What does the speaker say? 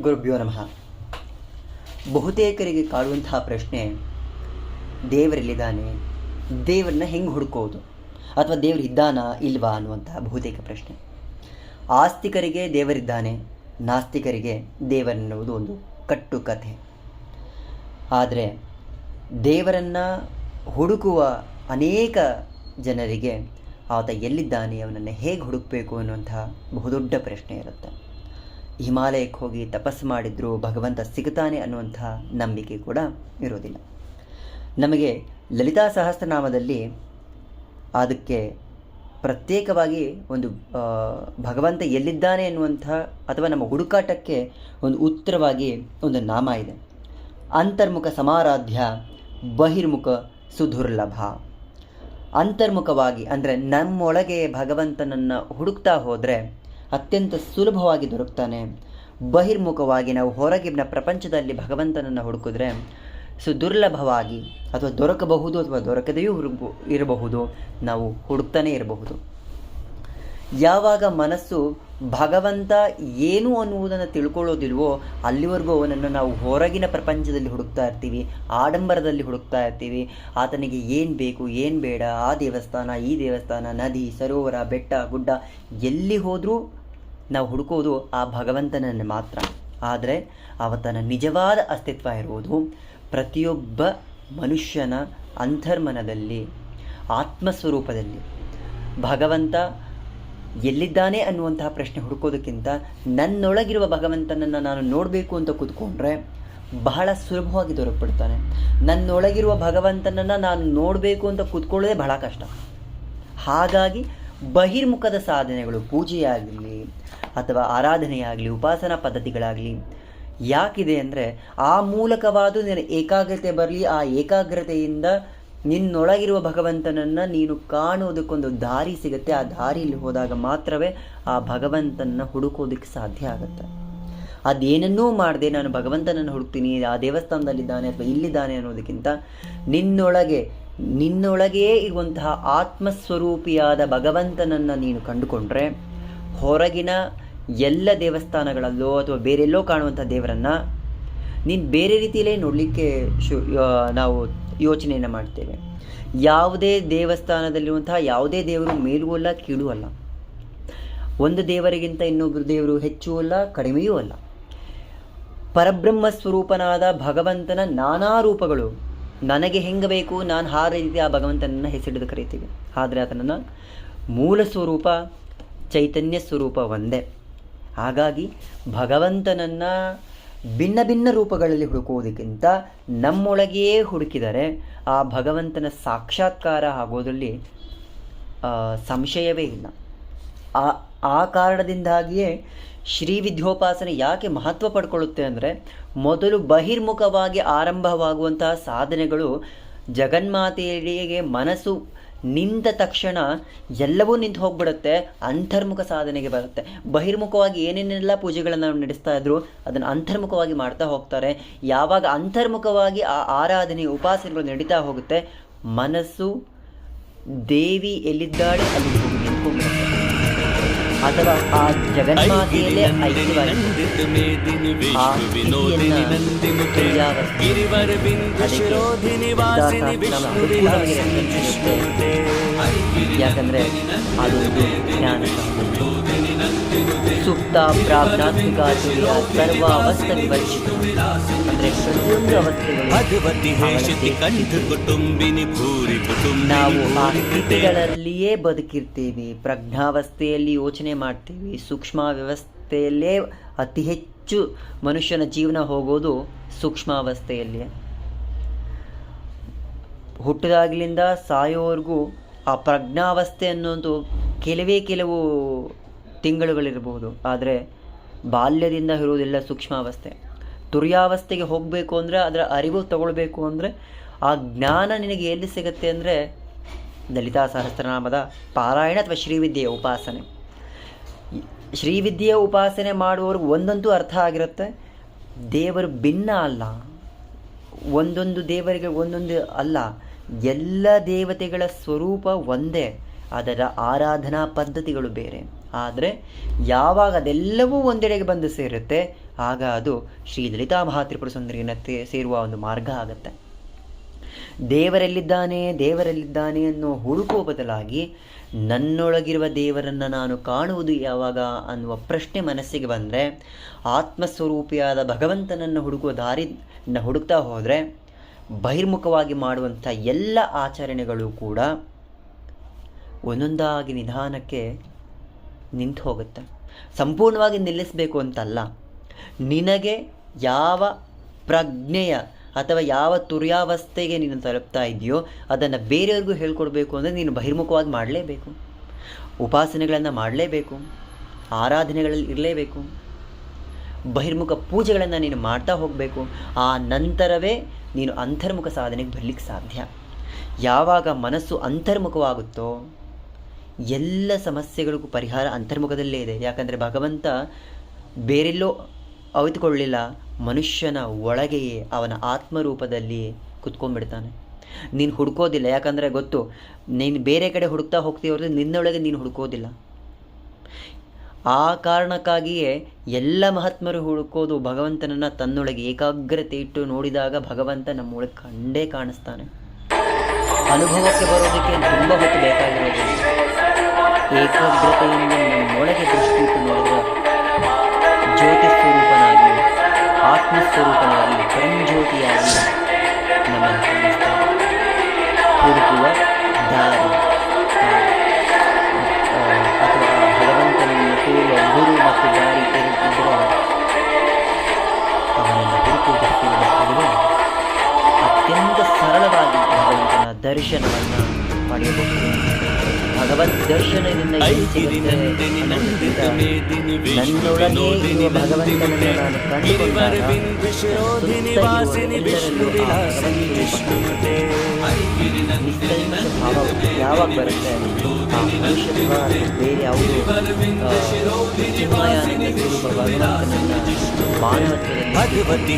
ಗುರುಭ್ಯೋ ನಮಃ. ಬಹುತೇಕರಿಗೆ ಕಾಡುವಂತಹ ಪ್ರಶ್ನೆ, ದೇವರೆಲ್ಲಿದ್ದಾನೆ, ದೇವರನ್ನ ಹೆಂಗೆ ಹುಡುಕೋದು, ಅಥವಾ ದೇವರಿದ್ದಾನಾ ಇಲ್ವಾ ಅನ್ನುವಂತಹ ಬಹುತೇಕ ಪ್ರಶ್ನೆ. ಆಸ್ತಿಕರಿಗೆ ದೇವರಿದ್ದಾನೆ, ನಾಸ್ತಿಕರಿಗೆ ದೇವರೆನ್ನುವುದು ಒಂದು ಕಟ್ಟು ಕಥೆ. ಆದರೆ ದೇವರನ್ನು ಹುಡುಕುವ ಅನೇಕ ಜನರಿಗೆ ಆತ ಎಲ್ಲಿದ್ದಾನೆ, ಅವನನ್ನು ಹೇಗೆ ಹುಡುಕಬೇಕು ಅನ್ನುವಂತಹ ಬಹುದೊಡ್ಡ ಪ್ರಶ್ನೆ ಇರುತ್ತೆ. ಹಿಮಾಲಯಕ್ಕೆ ಹೋಗಿ ತಪಸ್ಸು ಮಾಡಿದರೂ ಭಗವಂತ ಸಿಗುತ್ತಾನೆ ಅನ್ನುವಂಥ ನಂಬಿಕೆ ಕೂಡ ಇರೋದಿಲ್ಲ. ನಮಗೆ ಲಲಿತಾ ಸಹಸ್ರನಾಮದಲ್ಲಿ ಅದಕ್ಕೆ ಪ್ರತ್ಯೇಕವಾಗಿ ಒಂದು ಭಗವಂತ ಎಲ್ಲಿದ್ದಾನೆ ಎನ್ನುವಂಥ ಅಥವಾ ನಮ್ಮ ಹುಡುಕಾಟಕ್ಕೆ ಒಂದು ಉತ್ತರವಾಗಿ ಒಂದು ನಾಮ ಇದೆ. ಅಂತರ್ಮುಖ ಸಮಾರಾಧ್ಯ ಬಹಿರ್ಮುಖ ಸುದುರ್ಲಭ. ಅಂತರ್ಮುಖವಾಗಿ ಅಂದರೆ ನಮ್ಮೊಳಗೆ ಭಗವಂತನನ್ನು ಹುಡುಕ್ತಾ ಹೋದರೆ ಅತ್ಯಂತ ಸುಲಭವಾಗಿ ದೊರಕ್ತಾನೆ. ಬಹಿರ್ಮುಖವಾಗಿ ನಾವು ಹೊರಗಿನ ಪ್ರಪಂಚದಲ್ಲಿ ಭಗವಂತನನ್ನು ಹುಡುಕಿದ್ರೆ ಸುದುರ್ಲಭವಾಗಿ ಅಥವಾ ದೊರಕಬಹುದು ಅಥವಾ ದೊರಕದೆಯೂ ಇರಬಹುದು, ನಾವು ಹುಡುಕ್ತಾನೇ ಇರಬಹುದು. ಯಾವಾಗ ಮನಸ್ಸು ಭಗವಂತ ಏನು ಅನ್ನುವುದನ್ನು ತಿಳ್ಕೊಳ್ಳೋದಿಲ್ವೋ ಅಲ್ಲಿವರೆಗೂ ಅವನನ್ನು ನಾವು ಹೊರಗಿನ ಪ್ರಪಂಚದಲ್ಲಿ ಹುಡುಕ್ತಾ ಇರ್ತೀವಿ, ಆಡಂಬರದಲ್ಲಿ ಹುಡುಕ್ತಾ ಇರ್ತೀವಿ. ಆತನಿಗೆ ಏನು ಬೇಕು ಏನು ಬೇಡ, ಆ ದೇವಸ್ಥಾನ ಈ ದೇವಸ್ಥಾನ, ನದಿ ಸರೋವರ ಬೆಟ್ಟ ಗುಡ್ಡ, ಎಲ್ಲಿ ಹೋದರೂ ನಾವು ಹುಡುಕೋದು ಆ ಭಗವಂತನನ್ನು ಮಾತ್ರ. ಆದರೆ ಆತನ ನಿಜವಾದ ಅಸ್ತಿತ್ವ ಇರುವುದು ಪ್ರತಿಯೊಬ್ಬ ಮನುಷ್ಯನ ಅಂತರ್ಮನದಲ್ಲಿ, ಆತ್ಮಸ್ವರೂಪದಲ್ಲಿ. ಭಗವಂತ ಎಲ್ಲಿದ್ದಾನೆ ಅನ್ನುವಂತಹ ಪ್ರಶ್ನೆ ಹುಡುಕೋದಕ್ಕಿಂತ ನನ್ನೊಳಗಿರುವ ಭಗವಂತನನ್ನು ನಾನು ನೋಡಬೇಕು ಅಂತ ಕೂತ್ಕೊಂಡ್ರೆ ಬಹಳ ಸುಲಭವಾಗಿ ದೊರಕ್ಬಿಡ್ತಾನೆ. ನನ್ನೊಳಗಿರುವ ಭಗವಂತನನ್ನು ನಾನು ನೋಡಬೇಕು ಅಂತ ಕೂತ್ಕೊಳ್ಳೋದೇ ಬಹಳ ಕಷ್ಟ. ಹಾಗಾಗಿ ಬಹಿರ್ಮುಖದ ಸಾಧನೆಗಳು, ಪೂಜೆಯಾಗಲಿ ಅಥವಾ ಆರಾಧನೆಯಾಗಲಿ, ಉಪಾಸನಾ ಪದ್ಧತಿಗಳಾಗಲಿ ಯಾಕಿದೆ ಅಂದರೆ ಆ ಮೂಲಕವಾದ ನಿನ್ನ ಏಕಾಗ್ರತೆ ಬರಲಿ. ಆ ಏಕಾಗ್ರತೆಯಿಂದ ನಿನ್ನೊಳಗಿರುವ ಭಗವಂತನನ್ನು ನೀನು ಕಾಣೋದಕ್ಕೊಂದು ದಾರಿ ಸಿಗುತ್ತೆ. ಆ ದಾರಿಯಲ್ಲಿ ಹೋದಾಗ ಮಾತ್ರವೇ ಆ ಭಗವಂತನ ಹುಡುಕೋದಕ್ಕೆ ಸಾಧ್ಯ ಆಗುತ್ತೆ. ಅದೇನನ್ನೂ ಮಾಡದೆ ನಾನು ಭಗವಂತನನ್ನು ಹುಡುಕ್ತೀನಿ, ಆ ದೇವಸ್ಥಾನದಲ್ಲಿದ್ದಾನೆ ಅಥವಾ ಇಲ್ಲಿದ್ದಾನೆ ಅನ್ನೋದಕ್ಕಿಂತ ನಿನ್ನೊಳಗೇ ಇರುವಂತಹ ಆತ್ಮಸ್ವರೂಪಿಯಾದ ಭಗವಂತನನ್ನು ನೀನು ಕಂಡುಕೊಂಡ್ರೆ ಹೊರಗಿನ ಎಲ್ಲ ದೇವಸ್ಥಾನಗಳಲ್ಲೋ ಅಥವಾ ಬೇರೆಲ್ಲೋ ಕಾಣುವಂಥ ದೇವರನ್ನು ನೀನು ಬೇರೆ ರೀತಿಯಲ್ಲೇ ನೋಡಲಿಕ್ಕೆ ನಾವು ಯೋಚನೆಯನ್ನು ಮಾಡ್ತೇವೆ. ಯಾವುದೇ ದೇವಸ್ಥಾನದಲ್ಲಿರುವಂತಹ ಯಾವುದೇ ದೇವರು ಮೇಲೂ ಅಲ್ಲ ಕೀಳೂ ಅಲ್ಲ. ಒಂದು ದೇವರಿಗಿಂತ ಇನ್ನೊಬ್ಬರು ದೇವರು ಹೆಚ್ಚೂ ಅಲ್ಲ ಕಡಿಮೆಯೂ ಅಲ್ಲ. ಪರಬ್ರಹ್ಮ ಸ್ವರೂಪನಾದ ಭಗವಂತನ ನಾನಾ ರೂಪಗಳು ನನಗೆ ಹೆಂಗೆ ಬೇಕು ನಾನು ಆ ರೀತಿ ಆ ಭಗವಂತನನ್ನು ಹೆಸರಿಡಿದು ಕರೀತೀವಿ. ಆದರೆ ಅದನ್ನು ಮೂಲ ಸ್ವರೂಪ ಚೈತನ್ಯ ಸ್ವರೂಪ ಒಂದೇ. ಹಾಗಾಗಿ ಭಗವಂತನನ್ನು ಭಿನ್ನ ಭಿನ್ನ ರೂಪಗಳಲ್ಲಿ ಹುಡುಕುವುದಕ್ಕಿಂತ ನಮ್ಮೊಳಗೆಯೇ ಹುಡುಕಿದರೆ ಆ ಭಗವಂತನ ಸಾಕ್ಷಾತ್ಕಾರ ಆಗೋದ್ರಲ್ಲಿ ಸಂಶಯವೇ ಇಲ್ಲ. ಆ ಕಾರಣದಿಂದಾಗಿಯೇ ಶ್ರೀ ವಿದ್ಯೋಪಾಸನೆ ಯಾಕೆ ಮಹತ್ವ ಪಡ್ಕೊಳ್ಳುತ್ತೆ ಅಂದರೆ, ಮೊದಲು ಬಹಿರ್ಮುಖವಾಗಿ ಆರಂಭವಾಗುವಂತಹ ಸಾಧನೆಗಳು ಜಗನ್ಮಾತೆಯರಿಗೆ ಮನಸ್ಸು ನಿಂತ ತಕ್ಷಣ ಎಲ್ಲವೂ ನಿಂತು ಹೋಗ್ಬಿಡುತ್ತೆ, ಅಂತರ್ಮುಖ ಸಾಧನೆಗೆ ಬರುತ್ತೆ. ಬಹಿರ್ಮುಖವಾಗಿ ಏನೇನೆಲ್ಲ ಪೂಜೆಗಳನ್ನು ನಾವು ನಡೆಸ್ತಾ ಇದ್ರು ಅದನ್ನು ಅಂತರ್ಮುಖವಾಗಿ ಮಾಡ್ತಾ ಹೋಗ್ತಾರೆ. ಯಾವಾಗ ಅಂತರ್ಮುಖವಾಗಿ ಆ ಆರಾಧನೆ ಉಪಾಸನೆಗಳು ನಡೀತಾ ಹೋಗುತ್ತೆ, ಮನಸ್ಸು ದೇವಿ ಎಲ್ಲಿದ್ದಾಳೆ ಅಲ್ಲಿ ಹೋಗಿ ನಿಂತ್ಕೊಂಡ್ಬಿಡುತ್ತೆ. ಅಥವಾ ಆ ಜಗನ್ಮಾತೆಯಲ್ಲೇ ಐಕ್ಯವಾಗಿ ಯಾಕಂದರೆ ಅದೊಂದು ಜ್ಞಾನ ಸುಪ್ತ ಪ್ರಾಜ್ಞಾತ್ಮಿಕ ಸರ್ವ ಅವಸ್ಥೆ ವಿವರ್ಜಿತ ಅಂದರೆ ಪ್ರತಿಯೊಂದು ಅವಸ್ಥೆಗಳು ನಾವು ಆ ಸ್ಥಿತಿಗಳಲ್ಲಿಯೇ ಬದುಕಿರ್ತೀವಿ. ಪ್ರಜ್ಞಾವಸ್ಥೆಯಲ್ಲಿ ಯೋಚನೆ ಮಾಡ್ತೀವಿ. ಸೂಕ್ಷ್ಮ ವ್ಯವಸ್ಥೆಯಲ್ಲೇ ಅತಿ ಹೆಚ್ಚು ಮನುಷ್ಯನ ಜೀವನ ಹೋಗೋದು ಸೂಕ್ಷ್ಮಾವಸ್ಥೆಯಲ್ಲಿಯೇ. ಹುಟ್ಟಿದಾಗಲಿಂದ ಸಾಯೋವರೆಗೂ ಆ ಪ್ರಜ್ಞಾವಸ್ಥೆ ಅನ್ನೋದು ಕೆಲವು ತಿಂಗಳುಗಳಿರಬಹುದು. ಆದರೆ ಬಾಲ್ಯದಿಂದ ಇರುವುದಿಲ್ಲ ಸೂಕ್ಷ್ಮಾವಸ್ಥೆ. ತುರ್ಯಾವಸ್ಥೆಗೆ ಹೋಗಬೇಕು ಅಂದರೆ ಅದರ ಅರಿವು ತಗೊಳ್ಬೇಕು ಅಂದರೆ ಆ ಜ್ಞಾನ ನಿನಗೆ ಎಲ್ಲಿ ಸಿಗುತ್ತೆ ಅಂದರೆ ಲಲಿತಾ ಸಹಸ್ರನಾಮದ ಪಾರಾಯಣ ಅಥವಾ ಶ್ರೀವಿದ್ಯೆಯ ಉಪಾಸನೆ. ಶ್ರೀವಿದ್ಯೆಯ ಉಪಾಸನೆ ಮಾಡುವವ್ರಿಗೆ ಒಂದಂತೂ ಅರ್ಥ ಆಗಿರುತ್ತೆ, ದೇವರು ಭಿನ್ನ ಅಲ್ಲ, ಒಂದೊಂದು ದೇವರಿಗೆ ಒಂದೊಂದು ಅಲ್ಲ, ಎಲ್ಲ ದೇವತೆಗಳ ಸ್ವರೂಪ ಒಂದೇ. ಅದರ ಆರಾಧನಾ ಪದ್ಧತಿಗಳು ಬೇರೆ. ಆದರೆ ಯಾವಾಗ ಅದೆಲ್ಲವೂ ಒಂದೆಡೆಗೆ ಬಂದು ಸೇರುತ್ತೆ, ಆಗ ಅದು ಶ್ರೀ ಲಲಿತಾ ಮಹಾತ್ರಿಪುರ ಸುಂದರಿಯನ್ನು ಸೇರುವ ಒಂದು ಮಾರ್ಗ ಆಗುತ್ತೆ. ದೇವರೆಲ್ಲಿದ್ದಾನೆ ದೇವರೆಲ್ಲಿದ್ದಾನೆ ಅನ್ನೋ ಹುಡುಕುವ ಬದಲಾಗಿ ನನ್ನೊಳಗಿರುವ ದೇವರನ್ನು ನಾನು ಕಾಣುವುದು ಯಾವಾಗ ಅನ್ನುವ ಪ್ರಶ್ನೆ ಮನಸ್ಸಿಗೆ ಬಂದರೆ, ಆತ್ಮಸ್ವರೂಪಿಯಾದ ಭಗವಂತನನ್ನು ಹುಡುಕುವ ದಾರಿಯನ್ನು ಹುಡುಕ್ತಾ ಹೋದರೆ ಬಹಿರ್ಮುಖವಾಗಿ ಮಾಡುವಂಥ ಎಲ್ಲ ಆಚರಣೆಗಳು ಕೂಡ ಒಂದೊಂದಾಗಿ ನಿಧಾನಕ್ಕೆ ನಿಂತು ಹೋಗುತ್ತೆ. ಸಂಪೂರ್ಣವಾಗಿ ನಿಲ್ಲಿಸಬೇಕು ಅಂತಲ್ಲ, ನಿನಗೆ ಯಾವ ಪ್ರಜ್ಞೆಯ ಅಥವಾ ಯಾವ ತುರ್ಯಾವಸ್ಥೆಗೆ ನೀನು ತಲುಪ್ತಾ ಇದೆಯೋ ಅದನ್ನು ಬೇರೆಯವ್ರಿಗೂ ಹೇಳ್ಕೊಡ್ಬೇಕು ಅಂದರೆ ನೀನು ಬಹಿರ್ಮುಖವಾಗಿ ಮಾಡಲೇಬೇಕು, ಉಪಾಸನೆಗಳನ್ನು ಮಾಡಲೇಬೇಕು, ಆರಾಧನೆಗಳಲ್ಲಿ ಇರಲೇಬೇಕು, ಬಹಿರ್ಮುಖ ಪೂಜೆಗಳನ್ನು ನೀನು ಮಾಡ್ತಾ ಹೋಗಬೇಕು. ಆ ನಂತರವೇ ನೀನು ಅಂತರ್ಮುಖ ಸಾಧನೆಗೆ ಬರಲಿಕ್ಕೆ ಸಾಧ್ಯ. ಯಾವಾಗ ಮನಸ್ಸು ಅಂತರ್ಮುಖವಾಗುತ್ತೋ ಎಲ್ಲ ಸಮಸ್ಯೆಗಳಿಗೂ ಪರಿಹಾರ ಅಂತರ್ಮುಖದಲ್ಲೇ ಇದೆ. ಯಾಕಂದರೆ ಭಗವಂತ ಬೇರೆಲ್ಲೋ ಅವಿತುಕೊಳ್ಳಿಲ್ಲ, ಮನುಷ್ಯನ ಒಳಗೆಯೇ ಅವನ ಆತ್ಮರೂಪದಲ್ಲಿ ಕುತ್ಕೊಂಡ್ಬಿಡ್ತಾನೆ. ನೀನು ಹುಡುಕೋದಿಲ್ಲ, ಯಾಕಂದರೆ ಗೊತ್ತು ನೀನು ಬೇರೆ ಕಡೆ ಹುಡುಕ್ತಾ ಹೋಗ್ತೀವ್ರೆ, ನಿನ್ನೊಳಗೆ ನೀನು ಹುಡುಕೋದಿಲ್ಲ. ಆ ಕಾರಣಕ್ಕಾಗಿಯೇ ಎಲ್ಲ ಮಹಾತ್ಮರು ಹುಡುಕೋದು ಭಗವಂತನನ್ನು ತನ್ನೊಳಗೆ ಏಕಾಗ್ರತೆ ಇಟ್ಟು ನೋಡಿದಾಗ ಭಗವಂತ ನಮ್ಮೊಳಗೆ ಕಂಡೇ ಕಾಣಿಸ್ತಾನೆ. ಅನುಭವಕ್ಕೆ ಬರೋದಕ್ಕೆ ತುಂಬ ಹೊತ್ತು ಬೇಕಾಗಿರೋದು. ಏಕಾಗ್ರತೆಯಿಂದ ನಮ್ಮೊಳಗೆ ದೃಷ್ಟಿ ಇಟ್ಟು ನೋಡಿದ್ರೆ ಜ್ಯೋತಿ ಸ್ವರೂಪನಾಗಿ, ಆತ್ಮಸ್ವರೂಪನಾಗಿ, ಪರಂಜ್ಯೋತಿಯಾಗಿ ನಮ್ಮನ್ನು ಕಾಣಿಸ್ತಾನೆ. ಹುಡುಕುವ ದಾರಿ ಅಥವಾ ಭಗವಂತನನ್ನು ತೋರುವ ಗುರು ಮತ್ತು ದಾರಿ ತೆರೆದಿದ್ದರೆ ಅವನನ್ನು ಹುಡುಕುವುದಕ್ಕೆ ಅತ್ಯಂತ ಸರಳವಾಗಿ ಭಗವಂತನ ದರ್ಶನವನ್ನು ಪಡೆಯಬಹುದು. ಭಗವದ್ ದರ್ಶನದಿಂದ ನನ್ನೊಳಗೆ ಇರುವ ಭಗವಂತನನ್ನು ನಾನು ಕಂಡುಕೊಂಡಾಗ ನಿಸ್ತೈಮ ಭಾವ ಯಾವಾಗ ಬರುತ್ತೆ, ಆ ಮನುಷ್ಯತ್ವ ಬೇರೆ ಯಾವುದು ಚಿನ್ಮಯಾನಂದ ಸ್ವರೂಪ ಭಗವಂತನನ್ನ ಮಾನವತ್ವದಲ್ಲಿ